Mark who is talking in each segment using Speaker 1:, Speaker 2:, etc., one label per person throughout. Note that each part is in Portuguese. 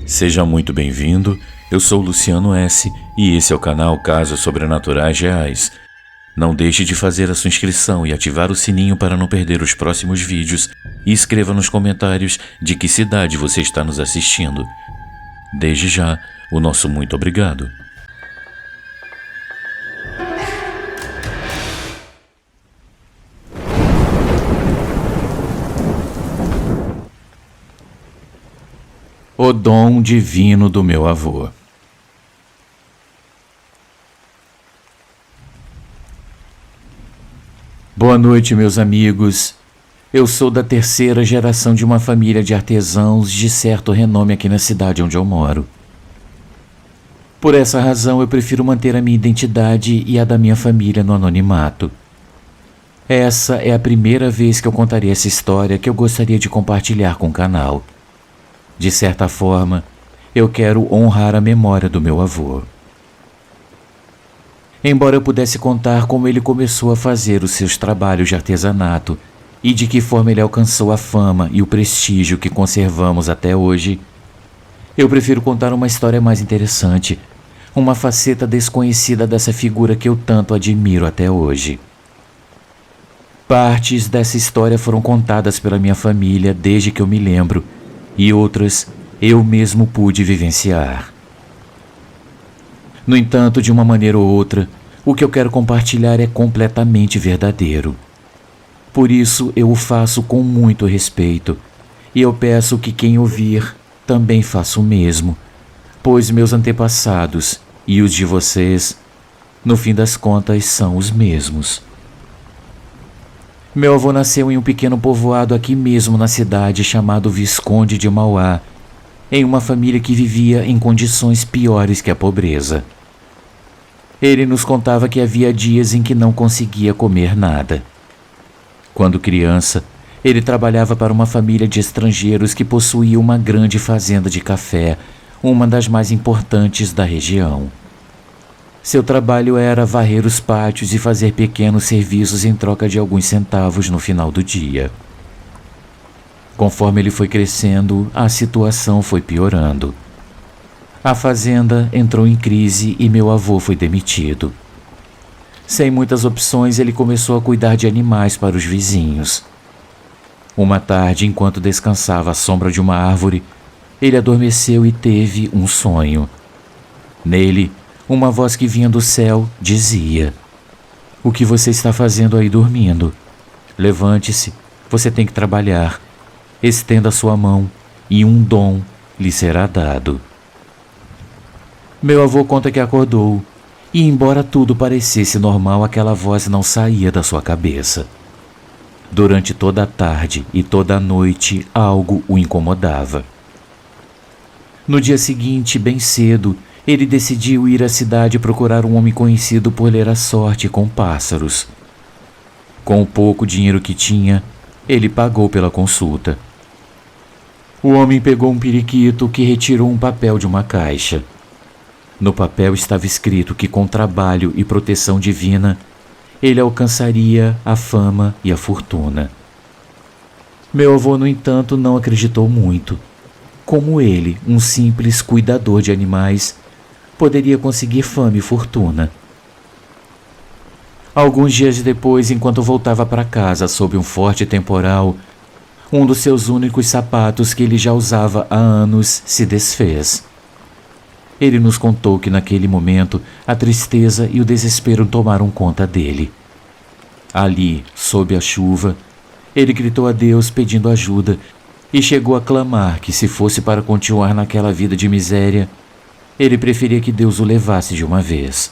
Speaker 1: Seja muito bem-vindo, eu sou Luciano S. e esse é o canal Casos Sobrenaturais Reais. Não deixe de fazer a sua inscrição e ativar o sininho para não perder os próximos vídeos e escreva nos comentários de que cidade você está nos assistindo. Desde já, o nosso muito obrigado. O dom divino do meu avô. Boa noite, meus amigos. Eu sou da terceira geração de uma família de artesãos de certo renome aqui na cidade onde eu moro. Por essa razão, eu prefiro manter a minha identidade e a da minha família no anonimato. Essa é a primeira vez que eu contarei essa história que eu gostaria de compartilhar com o canal. De certa forma, eu quero honrar a memória do meu avô. Embora eu pudesse contar como ele começou a fazer os seus trabalhos de artesanato e de que forma ele alcançou a fama e o prestígio que conservamos até hoje, eu prefiro contar uma história mais interessante, uma faceta desconhecida dessa figura que eu tanto admiro até hoje. Partes dessa história foram contadas pela minha família desde que eu me lembro, e outras eu mesmo pude vivenciar. No entanto, de uma maneira ou outra, o que eu quero compartilhar é completamente verdadeiro. Por isso eu o faço com muito respeito, e eu peço que quem ouvir também faça o mesmo, pois meus antepassados e os de vocês, no fim das contas, são os mesmos. Meu avô nasceu em um pequeno povoado aqui mesmo na cidade chamado Visconde de Mauá, em uma família que vivia em condições piores que a pobreza. Ele nos contava que havia dias em que não conseguia comer nada. Quando criança, ele trabalhava para uma família de estrangeiros que possuía uma grande fazenda de café, uma das mais importantes da região. Seu trabalho era varrer os pátios e fazer pequenos serviços em troca de alguns centavos no final do dia. Conforme ele foi crescendo, a situação foi piorando. A fazenda entrou em crise e meu avô foi demitido. Sem muitas opções, ele começou a cuidar de animais para os vizinhos. Uma tarde, enquanto descansava à sombra de uma árvore, ele adormeceu e teve um sonho. Nele, uma voz que vinha do céu dizia: "O que você está fazendo aí dormindo? Levante-se, você tem que trabalhar. Estenda sua mão e um dom lhe será dado." Meu avô conta que acordou e, embora tudo parecesse normal, aquela voz não saía da sua cabeça. Durante toda a tarde e toda a noite, algo o incomodava. No dia seguinte, bem cedo, ele decidiu ir à cidade procurar um homem conhecido por ler a sorte com pássaros. Com o pouco dinheiro que tinha, ele pagou pela consulta. O homem pegou um periquito que retirou um papel de uma caixa. No papel estava escrito que com trabalho e proteção divina, ele alcançaria a fama e a fortuna. Meu avô, no entanto, não acreditou muito. Como ele, um simples cuidador de animais, poderia conseguir fama e fortuna? Alguns dias depois, enquanto voltava para casa sob um forte temporal, um dos seus únicos sapatos que ele já usava há anos se desfez. Ele nos contou que naquele momento a tristeza e o desespero tomaram conta dele. Ali, sob a chuva, ele gritou a Deus pedindo ajuda e chegou a clamar que, se fosse para continuar naquela vida de miséria, ele preferia que Deus o levasse de uma vez.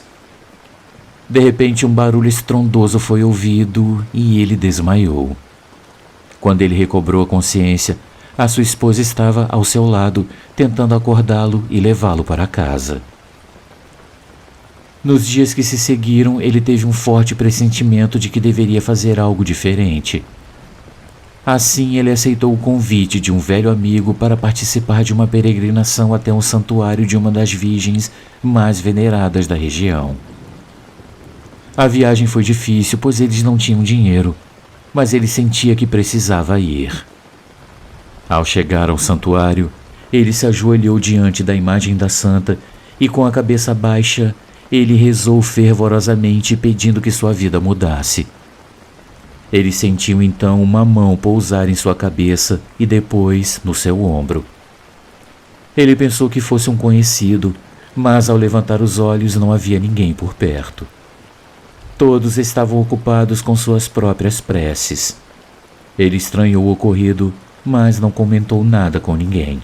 Speaker 1: De repente, um barulho estrondoso foi ouvido e ele desmaiou. Quando ele recobrou a consciência, a sua esposa estava ao seu lado, tentando acordá-lo e levá-lo para casa. Nos dias que se seguiram, ele teve um forte pressentimento de que deveria fazer algo diferente. Assim, ele aceitou o convite de um velho amigo para participar de uma peregrinação até um santuário de uma das virgens mais veneradas da região. A viagem foi difícil, pois eles não tinham dinheiro, mas ele sentia que precisava ir. Ao chegar ao santuário, Ele se ajoelhou diante da imagem da santa e, com a cabeça baixa, ele rezou fervorosamente pedindo que sua vida mudasse. Ele sentiu então uma mão pousar em sua cabeça e depois no seu ombro. Ele pensou que fosse um conhecido, mas ao levantar os olhos não havia ninguém por perto. Todos estavam ocupados com suas próprias preces. Ele estranhou o ocorrido, mas não comentou nada com ninguém.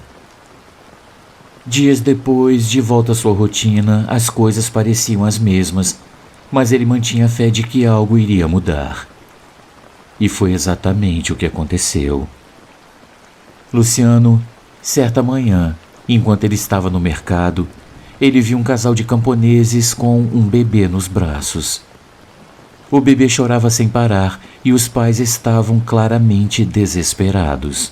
Speaker 1: Dias depois, de volta à sua rotina, as coisas pareciam as mesmas, mas ele mantinha fé de que algo iria mudar. E foi exatamente o que aconteceu. Luciano, certa manhã, enquanto ele estava no mercado, ele viu um casal de camponeses com um bebê nos braços. O bebê chorava sem parar e os pais estavam claramente desesperados.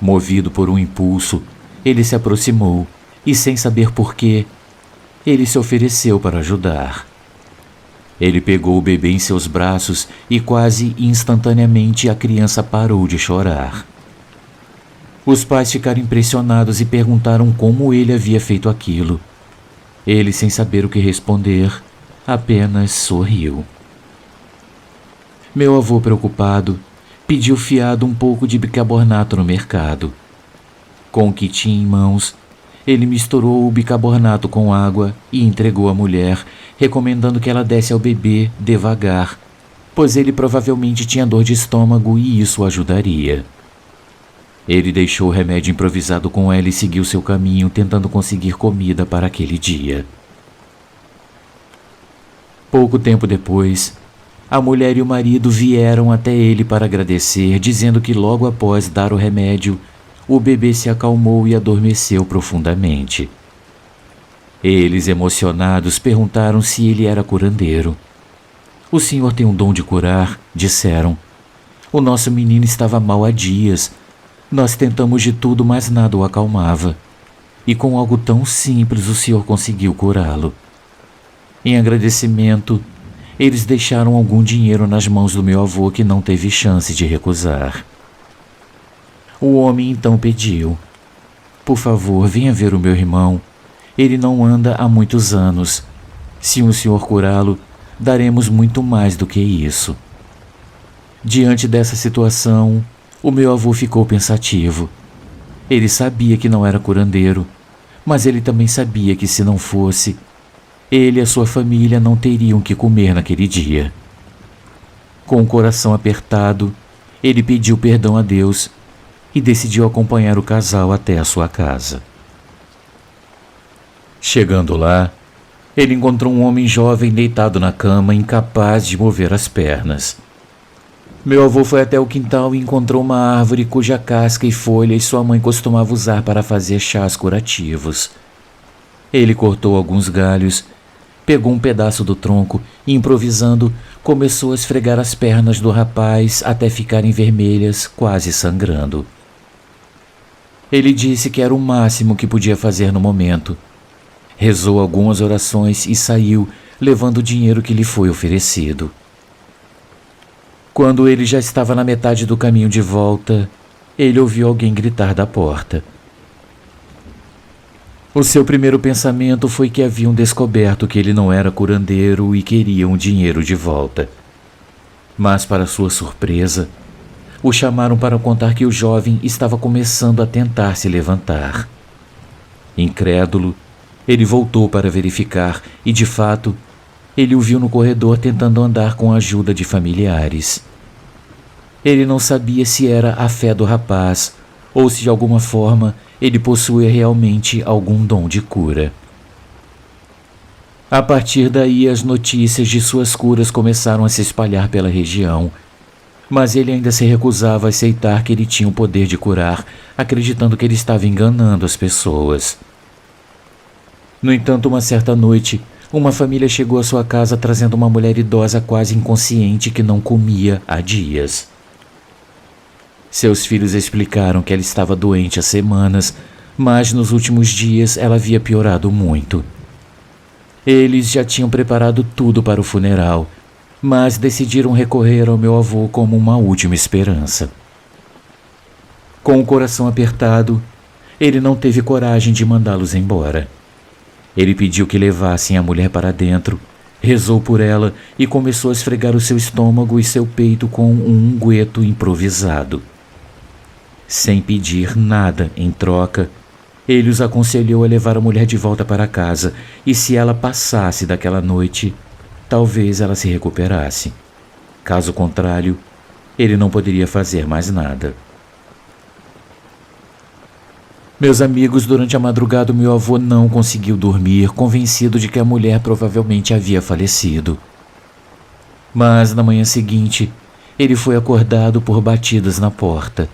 Speaker 1: Movido por um impulso, ele se aproximou e, sem saber porquê, ele se ofereceu para ajudar. Ele pegou o bebê em seus braços e quase instantaneamente a criança parou de chorar. Os pais ficaram impressionados e perguntaram como ele havia feito aquilo. Ele, sem saber o que responder, apenas sorriu. Meu avô, preocupado, pediu fiado um pouco de bicarbonato no mercado. Com o que tinha em mãos, ele misturou o bicarbonato com água e entregou à mulher, recomendando que ela desse ao bebê devagar, pois ele provavelmente tinha dor de estômago e isso o ajudaria. Ele deixou o remédio improvisado com ela e seguiu seu caminho, tentando conseguir comida para aquele dia. Pouco tempo depois, a mulher e o marido vieram até ele para agradecer, dizendo que logo após dar o remédio, o bebê se acalmou e adormeceu profundamente. Eles, emocionados, perguntaram se ele era curandeiro. "O senhor tem um dom de curar", disseram. "O nosso menino estava mal há dias. Nós tentamos de tudo, mas nada o acalmava. E com algo tão simples o senhor conseguiu curá-lo." Em agradecimento, eles deixaram algum dinheiro nas mãos do meu avô, que não teve chance de recusar. O homem então pediu: "Por favor, venha ver o meu irmão. Ele não anda há muitos anos. Se o senhor curá-lo, daremos muito mais do que isso." Diante dessa situação, o meu avô ficou pensativo. Ele sabia que não era curandeiro, mas ele também sabia que, se não fosse, ele e a sua família não teriam que comer naquele dia. Com o coração apertado, ele pediu perdão a Deus e decidiu acompanhar o casal até a sua casa. Chegando lá, ele encontrou um homem jovem deitado na cama, incapaz de mover as pernas. Meu avô foi até o quintal e encontrou uma árvore cuja casca e folhas sua mãe costumava usar para fazer chás curativos. Ele cortou alguns galhos, pegou um pedaço do tronco e, improvisando, começou a esfregar as pernas do rapaz até ficarem vermelhas, quase sangrando. Ele disse que era o máximo que podia fazer no momento. Rezou algumas orações e saiu, levando o dinheiro que lhe foi oferecido. Quando ele já estava na metade do caminho de volta, ele ouviu alguém gritar da porta. O seu primeiro pensamento foi que haviam descoberto que ele não era curandeiro e queriam o dinheiro de volta. Mas, para sua surpresa, o chamaram para contar que o jovem estava começando a tentar se levantar. Incrédulo, ele voltou para verificar e, de fato, ele o viu no corredor tentando andar com a ajuda de familiares. Ele não sabia se era a fé do rapaz ou se, de alguma forma, ele possuía realmente algum dom de cura. A partir daí, as notícias de suas curas começaram a se espalhar pela região, mas ele ainda se recusava a aceitar que ele tinha o poder de curar, acreditando que ele estava enganando as pessoas. No entanto, uma certa noite, uma família chegou à sua casa trazendo uma mulher idosa quase inconsciente que não comia há dias. Seus filhos explicaram que ela estava doente há semanas, mas nos últimos dias ela havia piorado muito. Eles já tinham preparado tudo para o funeral, mas decidiram recorrer ao meu avô como uma última esperança. Com o coração apertado, Ele não teve coragem de mandá-los embora. Ele pediu que levassem a mulher para dentro, rezou por ela e começou a esfregar o seu estômago e seu peito com um unguento improvisado. Sem pedir nada em troca, ele os aconselhou a levar a mulher de volta para casa e, se ela passasse daquela noite, talvez ela se recuperasse. Caso contrário, ele não poderia fazer mais nada. Meus amigos, durante a madrugada, meu avô não conseguiu dormir, convencido de que a mulher provavelmente havia falecido. Mas, na manhã seguinte, ele foi acordado por batidas na porta.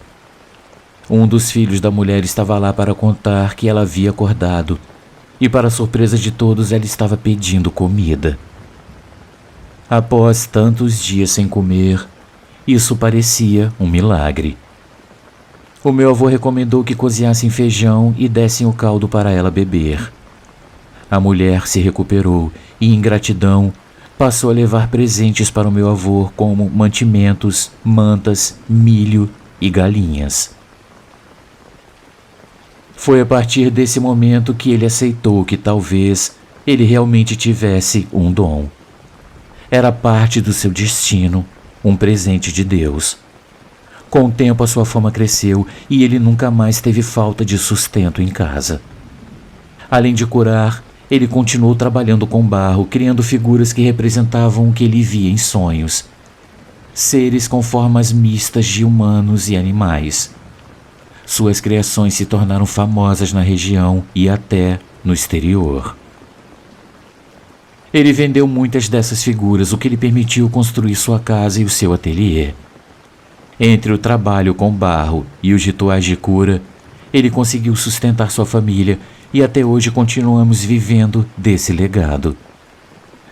Speaker 1: Um dos filhos da mulher estava lá para contar que ela havia acordado, e, para surpresa de todos, ela estava pedindo comida. Após tantos dias sem comer, isso parecia um milagre. O meu avô recomendou que cozinhassem feijão e dessem o caldo para ela beber. A mulher se recuperou e, em gratidão, passou a levar presentes para o meu avô, como mantimentos, mantas, milho e galinhas. Foi a partir desse momento que ele aceitou que talvez ele realmente tivesse um dom. Era parte do seu destino, um presente de Deus. Com o tempo, a sua fama cresceu e ele nunca mais teve falta de sustento em casa. Além de curar, ele continuou trabalhando com barro, criando figuras que representavam o que ele via em sonhos. Seres com formas mistas de humanos e animais. Suas criações se tornaram famosas na região e até no exterior. Ele vendeu muitas dessas figuras, o que lhe permitiu construir sua casa e o seu ateliê. Entre o trabalho com barro e os rituais de cura, ele conseguiu sustentar sua família e até hoje continuamos vivendo desse legado.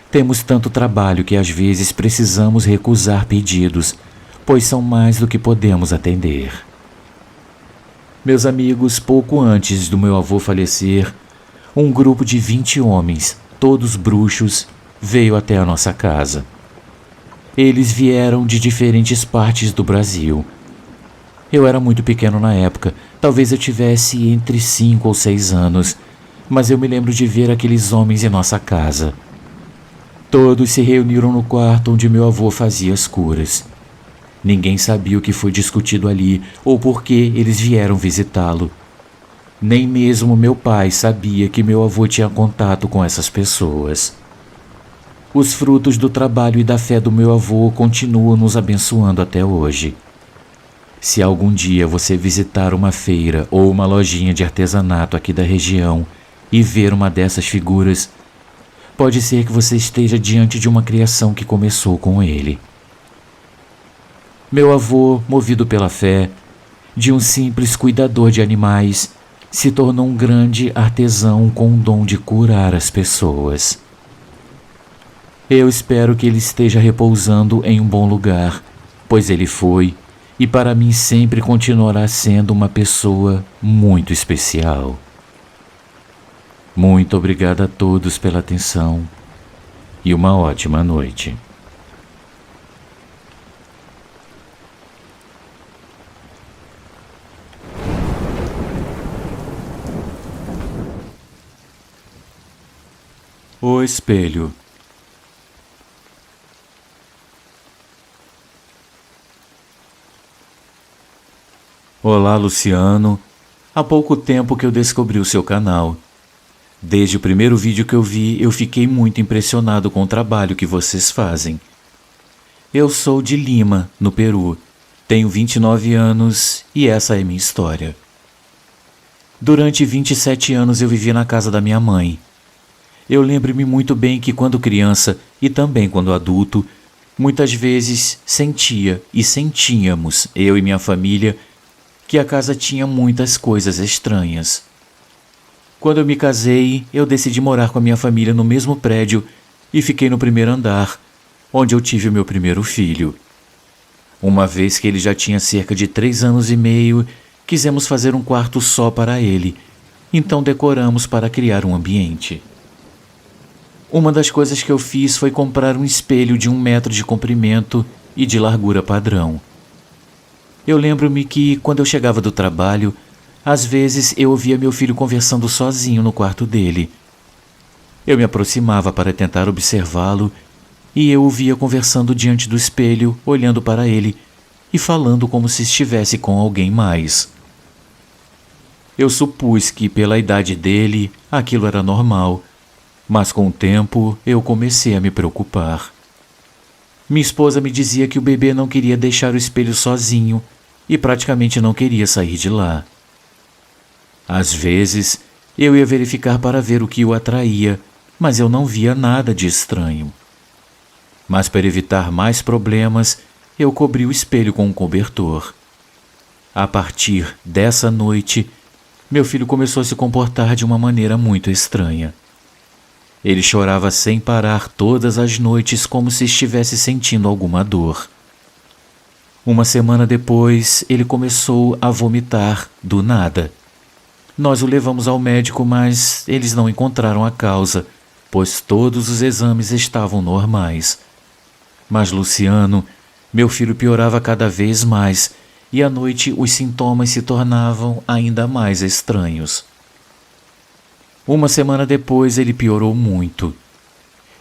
Speaker 1: Temos tanto trabalho que às vezes precisamos recusar pedidos, pois são mais do que podemos atender. Meus amigos, pouco antes do meu avô falecer, um grupo de 20 homens, todos bruxos, veio até a nossa casa. Eles vieram de diferentes partes do Brasil. Eu era muito pequeno na época, talvez eu tivesse entre 5 ou 6 anos, mas eu me lembro de ver aqueles homens em nossa casa. Todos se reuniram no quarto onde meu avô fazia as curas. Ninguém sabia o que foi discutido ali ou por que eles vieram visitá-lo. Nem mesmo meu pai sabia que meu avô tinha contato com essas pessoas. Os frutos do trabalho e da fé do meu avô continuam nos abençoando até hoje. Se algum dia você visitar uma feira ou uma lojinha de artesanato aqui da região e ver uma dessas figuras, pode ser que você esteja diante de uma criação que começou com ele. Meu avô, movido pela fé, de um simples cuidador de animais, se tornou um grande artesão com o dom de curar as pessoas. Eu espero que ele esteja repousando em um bom lugar, pois ele foi, e para mim sempre continuará sendo uma pessoa muito especial. Muito obrigado a todos pela atenção e uma ótima noite. O espelho. Olá, Luciano. Há pouco tempo que eu descobri o seu canal. Desde o primeiro vídeo que eu vi, eu fiquei muito impressionado com o trabalho que vocês fazem. Eu sou de Lima, no Peru. Tenho 29 anos e essa é minha história. Durante 27 anos eu vivi na casa da minha mãe. Eu lembro-me muito bem que quando criança e também quando adulto, muitas vezes sentia e sentíamos, eu e minha família, que a casa tinha muitas coisas estranhas. Quando eu me casei, eu decidi morar com a minha família no mesmo prédio e fiquei no primeiro andar, onde eu tive o meu primeiro filho. Uma vez que ele já tinha cerca de 3 anos e meio, quisemos fazer um quarto só para ele, então decoramos para criar um ambiente. Uma das coisas que eu fiz foi comprar um espelho de 1 metro de comprimento e de largura padrão. Eu lembro-me que, quando eu chegava do trabalho, Às vezes eu ouvia meu filho conversando sozinho no quarto dele. Eu me aproximava para tentar observá-lo e eu o via conversando diante do espelho, olhando para ele e falando como se estivesse com alguém mais. Eu supus que, pela idade dele, aquilo era normal, mas com o tempo eu comecei a me preocupar. Minha esposa me dizia que o bebê não queria deixar o espelho sozinho e praticamente não queria sair de lá. Às vezes, eu ia verificar para ver o que o atraía, mas eu não via nada de estranho. Mas para evitar mais problemas, eu cobri o espelho com um cobertor. A partir dessa noite, meu filho começou a se comportar de uma maneira muito estranha. Ele chorava sem parar todas as noites como se estivesse sentindo alguma dor. Uma semana depois, ele começou a vomitar do nada. Nós o levamos ao médico, mas eles não encontraram a causa, pois todos os exames estavam normais. Mas Luciano, meu filho, piorava cada vez mais e à noite os sintomas se tornavam ainda mais estranhos. Uma semana depois ele piorou muito.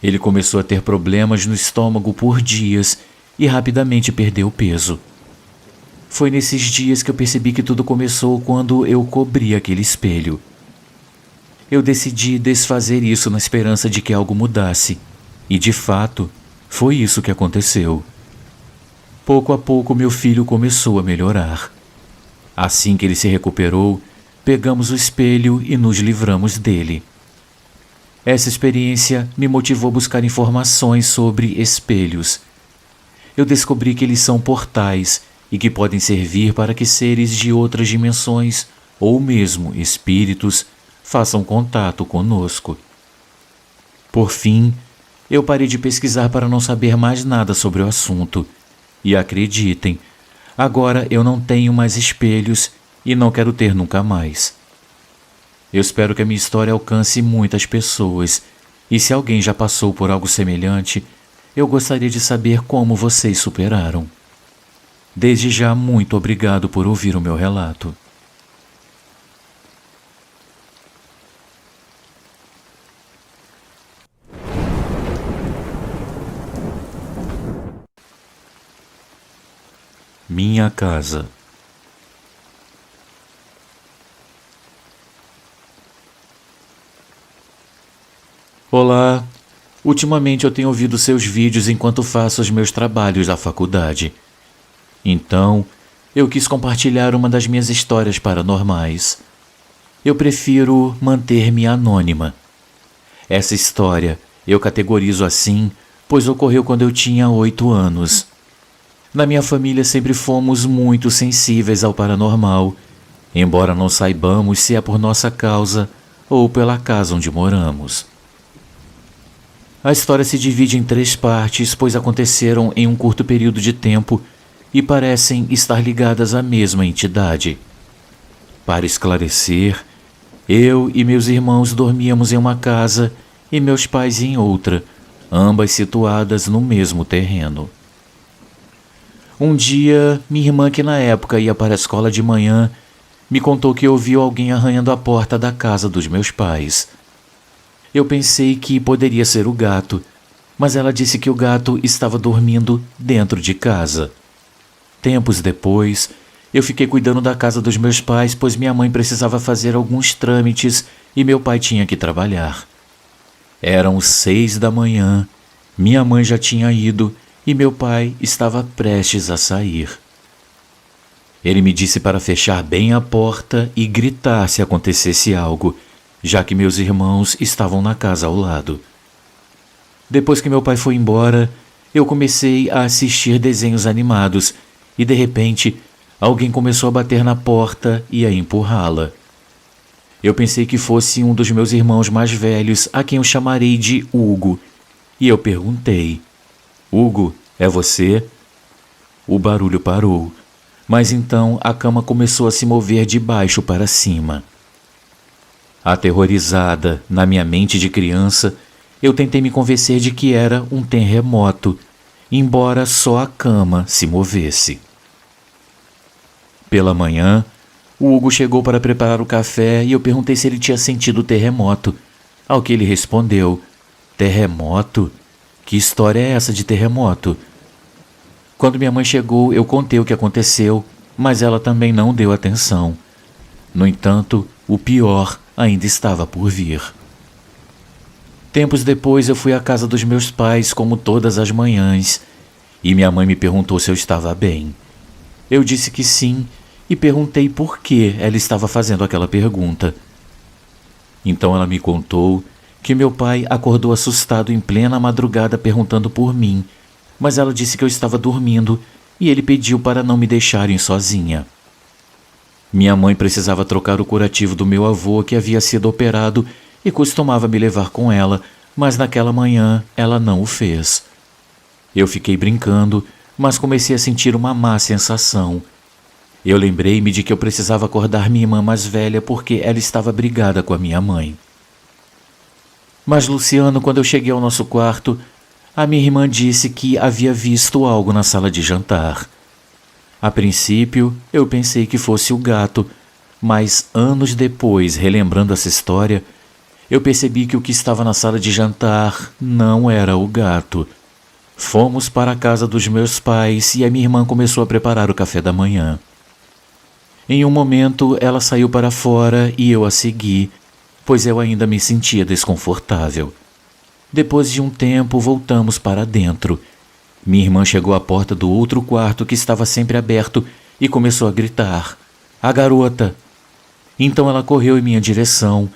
Speaker 1: Ele começou a ter problemas no estômago por dias e rapidamente perdeu peso. Foi nesses dias que eu percebi que tudo começou quando eu cobri aquele espelho. Eu decidi desfazer isso na esperança de que algo mudasse, e de fato, foi isso que aconteceu. Pouco a pouco meu filho começou a melhorar. Assim que ele se recuperou, pegamos o espelho e nos livramos dele. Essa experiência me motivou a buscar informações sobre espelhos. Eu descobri que eles são portais e que podem servir para que seres de outras dimensões, ou mesmo espíritos, façam contato conosco. Por fim, eu parei de pesquisar para não saber mais nada sobre o assunto. E acreditem, agora eu não tenho mais espelhos e não quero ter nunca mais. Eu espero que a minha história alcance muitas pessoas, e se alguém já passou por algo semelhante, eu gostaria de saber como vocês superaram. Desde já, muito obrigado por ouvir o meu relato. Minha casa. Olá! Ultimamente eu tenho ouvido seus vídeos enquanto faço os meus trabalhos da faculdade. Então, eu quis compartilhar uma das minhas histórias paranormais. Eu prefiro manter-me anônima. Essa história eu categorizo assim, pois ocorreu quando eu tinha 8 anos. Na minha família sempre fomos muito sensíveis ao paranormal, embora não saibamos se é por nossa causa ou pela casa onde moramos. A história se divide em 3 partes, pois aconteceram em um curto período de tempo e parecem estar ligadas à mesma entidade. Para esclarecer, eu e meus irmãos dormíamos em uma casa e meus pais em outra, ambas situadas no mesmo terreno. Um dia, minha irmã, que na época ia para a escola de manhã, me contou que ouviu alguém arranhando a porta da casa dos meus pais. Eu pensei que poderia ser o gato, mas ela disse que o gato estava dormindo dentro de casa. Tempos depois, eu fiquei cuidando da casa dos meus pais, pois minha mãe precisava fazer alguns trâmites e meu pai tinha que trabalhar. Eram 6 da manhã, minha mãe já tinha ido e meu pai estava prestes a sair. Ele me disse para fechar bem a porta e gritar se acontecesse algo, já que meus irmãos estavam na casa ao lado. Depois que meu pai foi embora, eu comecei a assistir desenhos animados e, de repente, alguém começou a bater na porta e a empurrá-la. Eu pensei que fosse um dos meus irmãos mais velhos, a quem eu chamarei de Hugo, e eu perguntei: Hugo, é você? O barulho parou, mas então a cama começou a se mover de baixo para cima. Aterrorizada, na minha mente de criança, eu tentei me convencer de que era um terremoto, embora só a cama se movesse. Pela manhã, O Hugo chegou para preparar o café e eu perguntei se ele tinha sentido o terremoto. Ao que ele respondeu: terremoto? Que história é essa de terremoto? Quando minha mãe chegou, eu contei o que aconteceu, mas ela também não deu atenção. No entanto, o pior ainda estava por vir. Tempos depois eu fui à casa dos meus pais como todas as manhãs, e minha mãe me perguntou se eu estava bem. Eu disse que sim e perguntei por que ela estava fazendo aquela pergunta. Então ela me contou que meu pai acordou assustado em plena madrugada perguntando por mim, mas ela disse que eu estava dormindo e ele pediu para não me deixarem sozinha. Minha mãe precisava trocar o curativo do meu avô que havia sido operado e costumava me levar com ela, mas naquela manhã ela não o fez. Eu fiquei brincando, mas comecei a sentir uma má sensação. Eu lembrei-me de que eu precisava acordar minha irmã mais velha porque ela estava brigada com a minha mãe. Mas Luciano, quando eu cheguei ao nosso quarto, a minha irmã disse que havia visto algo na sala de jantar. A princípio, eu pensei que fosse o gato, mas anos depois, relembrando essa história, eu percebi que o que estava na sala de jantar não era o gato. Fomos para a casa dos meus pais e a minha irmã começou a preparar o café da manhã. Em um momento, ela saiu para fora e eu a segui, pois eu ainda me sentia desconfortável. Depois de um tempo, voltamos para dentro. Minha irmã chegou à porta do outro quarto que estava sempre aberto e começou a gritar: "A garota!" Então ela correu em minha direção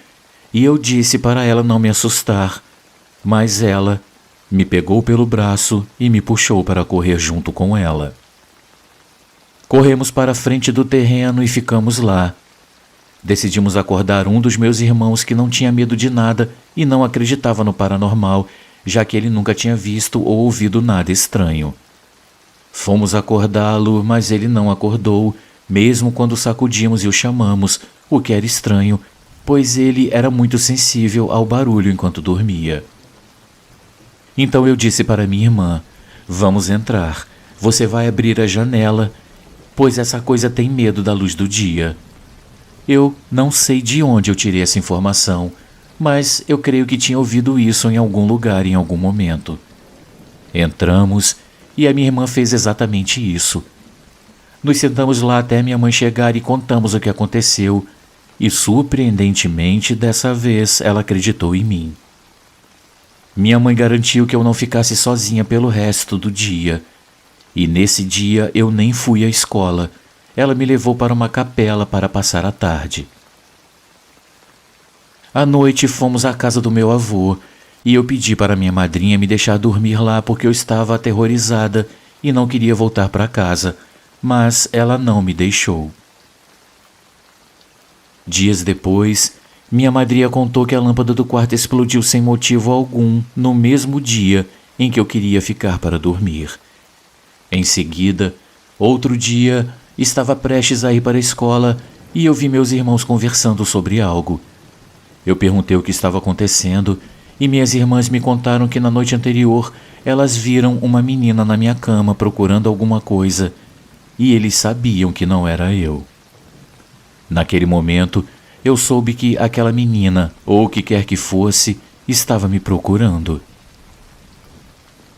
Speaker 1: e eu disse para ela não me assustar, mas ela me pegou pelo braço e me puxou para correr junto com ela. Corremos para a frente do terreno e ficamos lá. Decidimos acordar um dos meus irmãos que não tinha medo de nada e não acreditava no paranormal, já que ele nunca tinha visto ou ouvido nada estranho. Fomos acordá-lo, mas ele não acordou, mesmo quando sacudimos e o chamamos, o que era estranho, pois ele era muito sensível ao barulho enquanto dormia. Então eu disse para minha irmã: "Vamos entrar. Você vai abrir a janela, pois essa coisa tem medo da luz do dia." Eu não sei de onde eu tirei essa informação, mas eu creio que tinha ouvido isso em algum lugar em algum momento. Entramos e a minha irmã fez exatamente isso. Nos sentamos lá até minha mãe chegar e contamos o que aconteceu, e surpreendentemente dessa vez ela acreditou em mim. Minha mãe garantiu que eu não ficasse sozinha pelo resto do dia, e nesse dia eu nem fui à escola. Ela me levou para uma capela para passar a tarde. À noite fomos à casa do meu avô e eu pedi para minha madrinha me deixar dormir lá porque eu estava aterrorizada e não queria voltar para casa, mas ela não me deixou. Dias depois, minha madrinha contou que a lâmpada do quarto explodiu sem motivo algum no mesmo dia em que eu queria ficar para dormir. Em seguida, outro dia, estava prestes a ir para a escola e eu vi meus irmãos conversando sobre algo. Eu perguntei o que estava acontecendo e minhas irmãs me contaram que na noite anterior elas viram uma menina na minha cama procurando alguma coisa e eles sabiam que não era eu. Naquele momento, eu soube que aquela menina, ou o que quer que fosse, estava me procurando.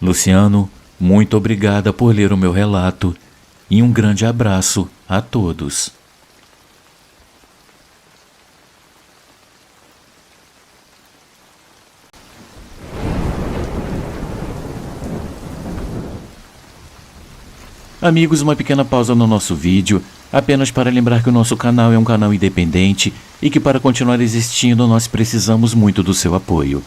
Speaker 1: Luciano, muito obrigada por ler o meu relato. E um grande abraço a todos. Amigos, uma pequena pausa no nosso vídeo, apenas para lembrar que o nosso canal é um canal independente e que para continuar existindo nós precisamos muito do seu apoio.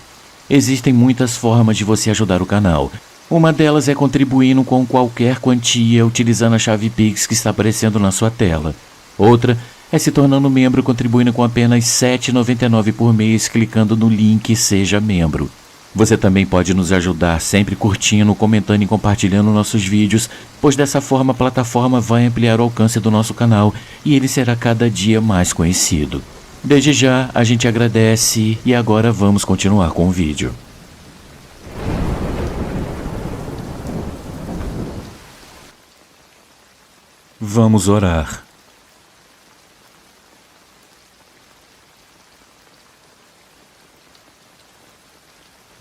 Speaker 1: Existem muitas formas de você ajudar o canal. Uma delas é contribuindo com qualquer quantia utilizando a chave Pix que está aparecendo na sua tela. Outra é se tornando membro contribuindo com apenas R$ 7,99 por mês clicando no link Seja Membro. Você também pode nos ajudar sempre curtindo, comentando e compartilhando nossos vídeos, pois dessa forma a plataforma vai ampliar o alcance do nosso canal e ele será cada dia mais conhecido. Desde já, a gente agradece e agora vamos continuar com o vídeo. Vamos orar.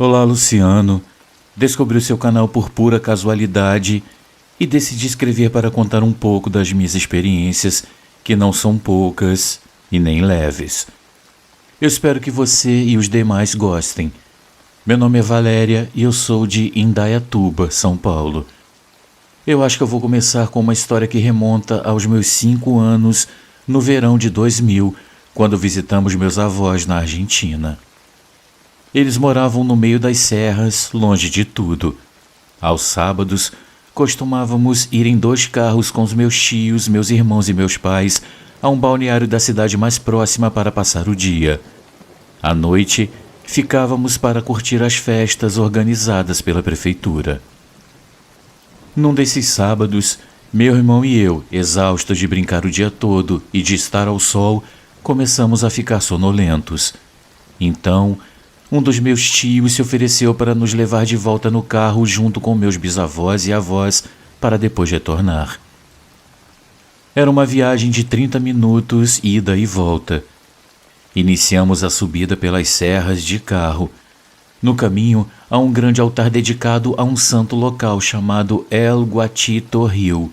Speaker 1: Olá, Luciano. Descobri o seu canal por pura casualidade e decidi escrever para contar um pouco das minhas experiências, que não são poucas e nem leves. Eu espero que você e os demais gostem. Meu nome é Valéria e eu sou de Indaiatuba, São Paulo. Eu acho que eu vou começar com uma história que remonta aos meus 5 anos, no verão de 2000, quando visitamos meus avós na Argentina. Eles moravam no meio das serras, longe de tudo. Aos sábados, costumávamos ir em 2 carros com os meus tios, meus irmãos e meus pais a um balneário da cidade mais próxima para passar o dia. À noite, ficávamos para curtir as festas organizadas pela prefeitura. Num desses sábados, meu irmão e eu, exaustos de brincar o dia todo e de estar ao sol, começamos a ficar sonolentos. Então, um dos meus tios se ofereceu para nos levar de volta no carro junto com meus bisavós e avós para depois retornar. Era uma viagem de 30 minutos, ida e volta. Iniciamos a subida pelas serras de carro. No caminho, há um grande altar dedicado a um santo local chamado El Guatito Hill,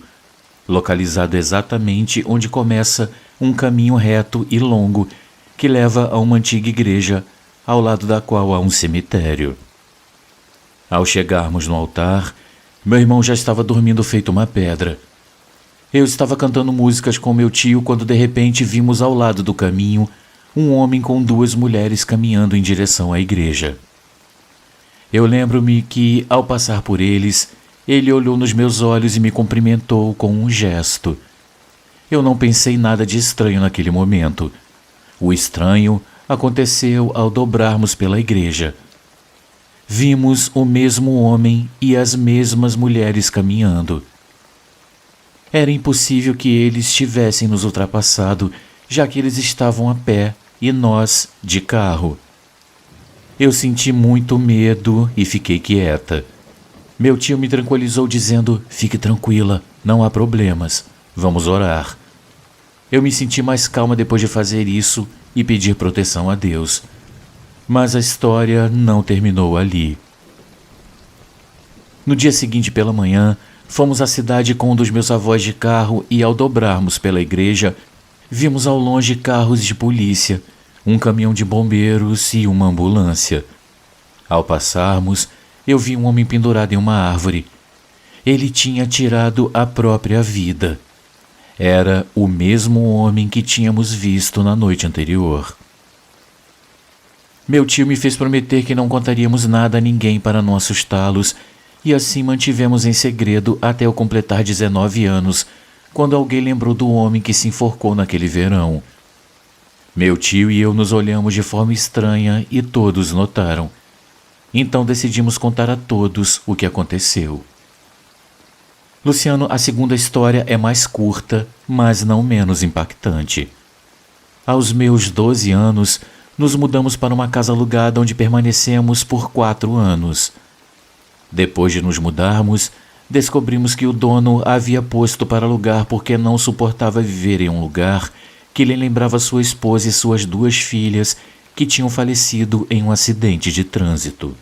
Speaker 1: localizado exatamente onde começa um caminho reto e longo que leva a uma antiga igreja, ao lado da qual há um cemitério. Ao chegarmos no altar, meu irmão já estava dormindo feito uma pedra. Eu estava cantando músicas com meu tio quando de repente vimos ao lado do caminho um homem com 2 mulheres caminhando em direção à igreja. Eu lembro-me que, ao passar por eles, ele olhou nos meus olhos e me cumprimentou com um gesto. Eu não pensei nada de estranho naquele momento. O estranho aconteceu ao dobrarmos pela igreja. Vimos o mesmo homem e as mesmas mulheres caminhando. Era impossível que eles tivessem nos ultrapassado, já que eles estavam a pé e nós de carro. Eu senti muito medo e fiquei quieta. Meu tio me tranquilizou dizendo: "Fique tranquila, não há problemas, vamos orar." Eu me senti mais calma depois de fazer isso e pedir proteção a Deus. Mas a história não terminou ali. No dia seguinte pela manhã, fomos à cidade com um dos meus avós de carro e, ao dobrarmos pela igreja, vimos ao longe carros de polícia, um caminhão de bombeiros e uma ambulância. Ao passarmos, eu vi um homem pendurado em uma árvore. Ele tinha tirado a própria vida. Era o mesmo homem que tínhamos visto na noite anterior. Meu tio me fez prometer que não contaríamos nada a ninguém para não assustá-los, e assim mantivemos em segredo até eu completar 19 anos, quando alguém lembrou do homem que se enforcou naquele verão. Meu tio e eu nos olhamos de forma estranha e todos notaram. Então decidimos contar a todos o que aconteceu. Luciano, a segunda história é mais curta, mas não menos impactante. Aos meus 12 anos, nos mudamos para uma casa alugada onde permanecemos por 4 anos. Depois de nos mudarmos, descobrimos que o dono a havia posto para alugar porque não suportava viver em um lugar que lhe lembrava sua esposa e suas 2 filhas que tinham falecido em um acidente de trânsito.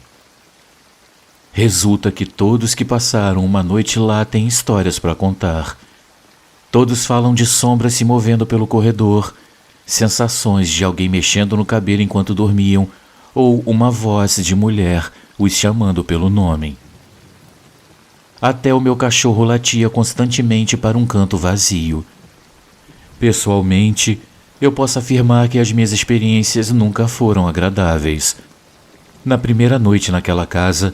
Speaker 1: Resulta que todos que passaram uma noite lá têm histórias para contar. Todos falam de sombras se movendo pelo corredor, sensações de alguém mexendo no cabelo enquanto dormiam, ou uma voz de mulher os chamando pelo nome. Até o meu cachorro latia constantemente para um canto vazio. Pessoalmente, eu posso afirmar que as minhas experiências nunca foram agradáveis. Na primeira noite naquela casa,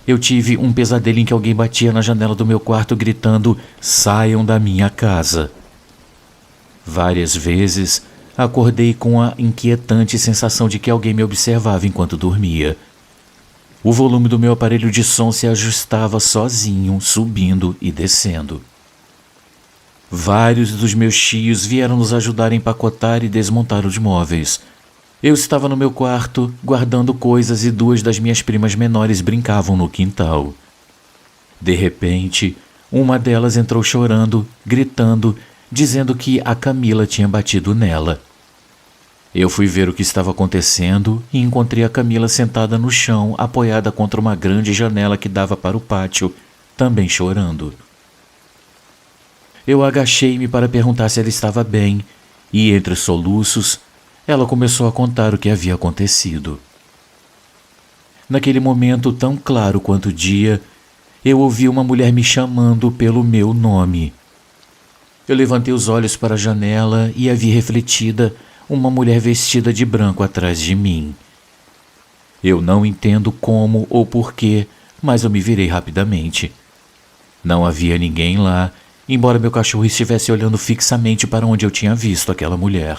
Speaker 1: eu tive um pesadelo em que alguém batia na janela do meu quarto gritando: "Saiam da minha casa." Várias vezes, acordei com a inquietante sensação de que alguém me observava enquanto dormia. O volume do meu aparelho de som se ajustava sozinho, subindo e descendo. Vários dos meus tios vieram nos ajudar a empacotar e desmontar os móveis. Eu estava no meu quarto, guardando coisas, e 2 das minhas primas menores brincavam no quintal. De repente, uma delas entrou chorando, gritando, dizendo que a Camila tinha batido nela. Eu fui ver o que estava acontecendo e encontrei a Camila sentada no chão, apoiada contra uma grande janela que dava para o pátio, também chorando. Eu agachei-me para perguntar se ela estava bem e, entre soluços, ela começou a contar o que havia acontecido. Naquele momento tão claro quanto o dia, eu ouvi uma mulher me chamando pelo meu nome. Eu levantei os olhos para a janela e a vi refletida uma mulher vestida de branco atrás de mim. Eu não entendo como ou porquê, mas eu me virei rapidamente. Não havia ninguém lá, embora meu cachorro estivesse olhando fixamente para onde eu tinha visto aquela mulher.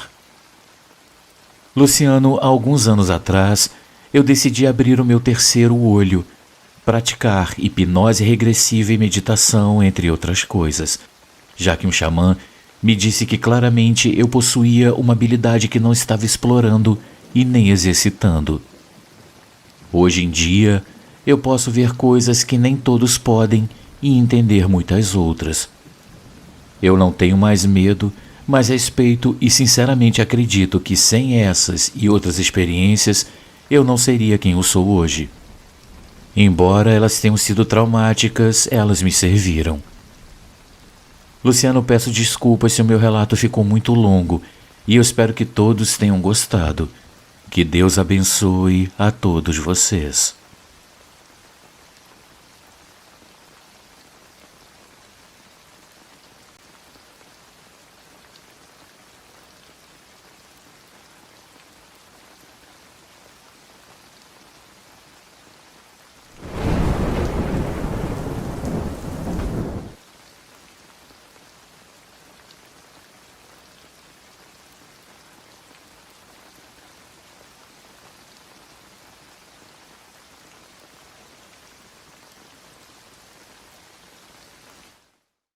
Speaker 1: Luciano, há alguns anos atrás, eu decidi abrir o meu terceiro olho, praticar hipnose regressiva e meditação, entre outras coisas, já que um xamã me disse que claramente eu possuía uma habilidade que não estava explorando e nem exercitando. Hoje em dia, eu posso ver coisas que nem todos podem e entender muitas outras. Eu não tenho mais medo, mas respeito e sinceramente acredito que sem essas e outras experiências, eu não seria quem eu sou hoje. Embora elas tenham sido traumáticas, elas me serviram. Luciano, peço desculpas se o meu relato ficou muito longo e eu espero que todos tenham gostado. Que Deus abençoe a todos vocês.